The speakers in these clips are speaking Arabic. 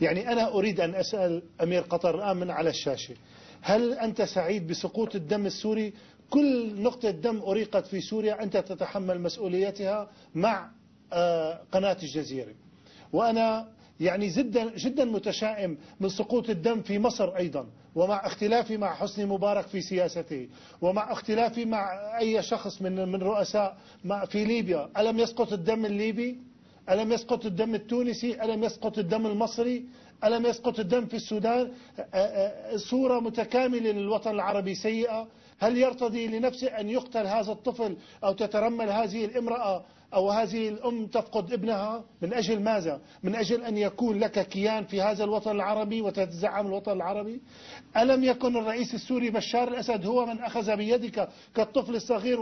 يعني أنا أريد أن أسأل أمير قطر الآن من على الشاشة، هل أنت سعيد بسقوط الدم السوري؟ كل نقطة دم أريقت في سوريا أنت تتحمل مسؤوليتها مع قناة الجزيرة. وأنا يعني جدا متشائم من سقوط الدم في مصر أيضا، ومع اختلافي مع حسني مبارك في سياسته، ومع اختلافي مع أي شخص من رؤساء في ليبيا. ألم يسقط الدم الليبي؟ ألم يسقط الدم التونسي؟ ألم يسقط الدم المصري؟ ألم يسقط الدم في السودان؟ صورة متكاملة للوطن العربي سيئة. هل يرتضي لنفسه أن يقتل هذا الطفل أو تترمل هذه الامرأة أو هذه الأم تفقد ابنها؟ من أجل ماذا؟ من أجل أن يكون لك كيان في هذا الوطن العربي وتتزعم الوطن العربي؟ ألم يكن الرئيس السوري بشار الأسد هو من أخذ بيدك كالطفل الصغير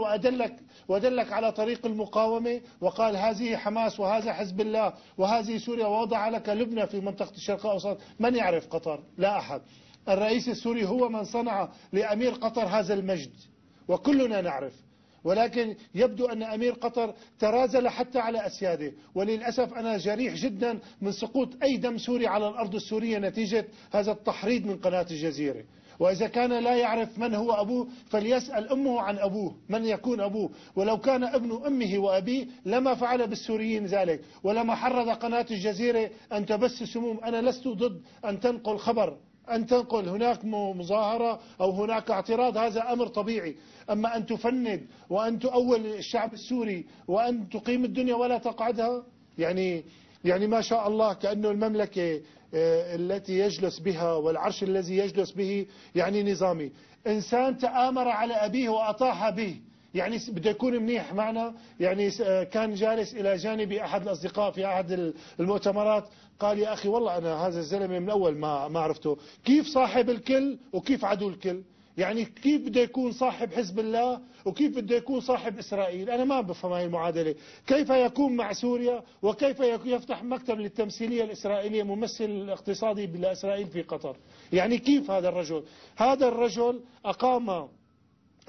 ودلك على طريق المقاومة وقال هذه حماس وهذا حزب الله وهذه سوريا، ووضع لك لبنى في منطقة الشرق الأوسط؟ من يعرف قطر؟ لا أحد. الرئيس السوري هو من صنع لأمير قطر هذا المجد وكلنا نعرف، ولكن يبدو أن أمير قطر ترازل حتى على أسياده. وللأسف أنا جريح جدا من سقوط أي دم سوري على الأرض السورية نتيجة هذا التحريض من قناة الجزيرة. وإذا كان لا يعرف من هو أبوه فليسأل أمه عن أبوه من يكون أبوه، ولو كان ابن أمه وأبيه لما فعل بالسوريين ذلك، ولما حرض قناة الجزيرة أن تبث سموم. أنا لست ضد أن تنقل خبر، أن تنقل هناك مظاهرة أو هناك اعتراض، هذا أمر طبيعي. أما أن تفند وأن تؤول الشعب السوري وأن تقيم الدنيا ولا تقعدها، يعني ما شاء الله كأنه المملكة التي يجلس بها والعرش الذي يجلس به يعني نظامي. إنسان تآمر على أبيه وأطاح به، يعني بده يكون منيح معنا. يعني كان جالس إلى جانبي أحد الأصدقاء في أحد المؤتمرات قال يا أخي والله أنا هذا الزلمة من أول ما عرفته كيف صاحب الكل وكيف عدو الكل. يعني كيف بده يكون صاحب حزب الله وكيف بده يكون صاحب إسرائيل؟ أنا ما بفهم هاي المعادلة. كيف يكون مع سوريا وكيف يفتح مكتب للتمثيلية الإسرائيلية ممثل اقتصادي لإسرائيل في قطر؟ يعني كيف هذا الرجل أقام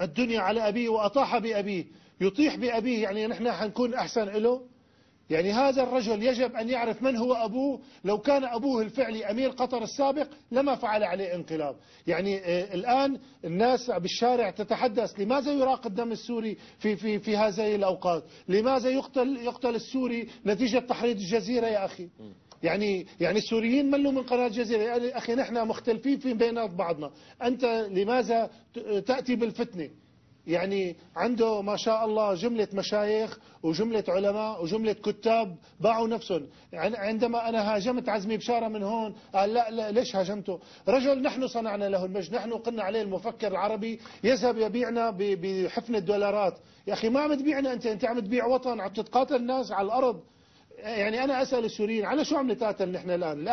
الدنيا على أبيه وأطاح بأبيه، يطيح بأبيه، يعني نحن حنكون أحسن له؟ يعني هذا الرجل يجب أن يعرف من هو أبوه. لو كان أبوه الفعلي أمير قطر السابق لما فعل عليه انقلاب. يعني الآن الناس بالشارع تتحدث لماذا يراق الدم السوري في هذه الأوقات؟ لماذا يقتل السوري نتيجة تحريض الجزيرة يا أخي؟ يعني السوريين ملوا من قناة الجزيرة يا أخي، نحن مختلفين في بينات بعضنا، أنت لماذا تأتي بالفتنة؟ يعني عنده ما شاء الله جملة مشايخ وجملة علماء وجملة كتاب باعوا نفسهم. يعني عندما أنا هاجمت عزمي بشارة من هون قال لا ليش هاجمته؟ رجل نحن صنعنا له المجد، نحن قلنا عليه المفكر العربي، يذهب يبيعنا بحفنة دولارات. يا أخي ما عم تبيعنا أنت عم تبيع وطن، عم تتقاتل الناس على الأرض. يعني أنا أسأل السوريين على شو عم نتقاتل نحن الآن؟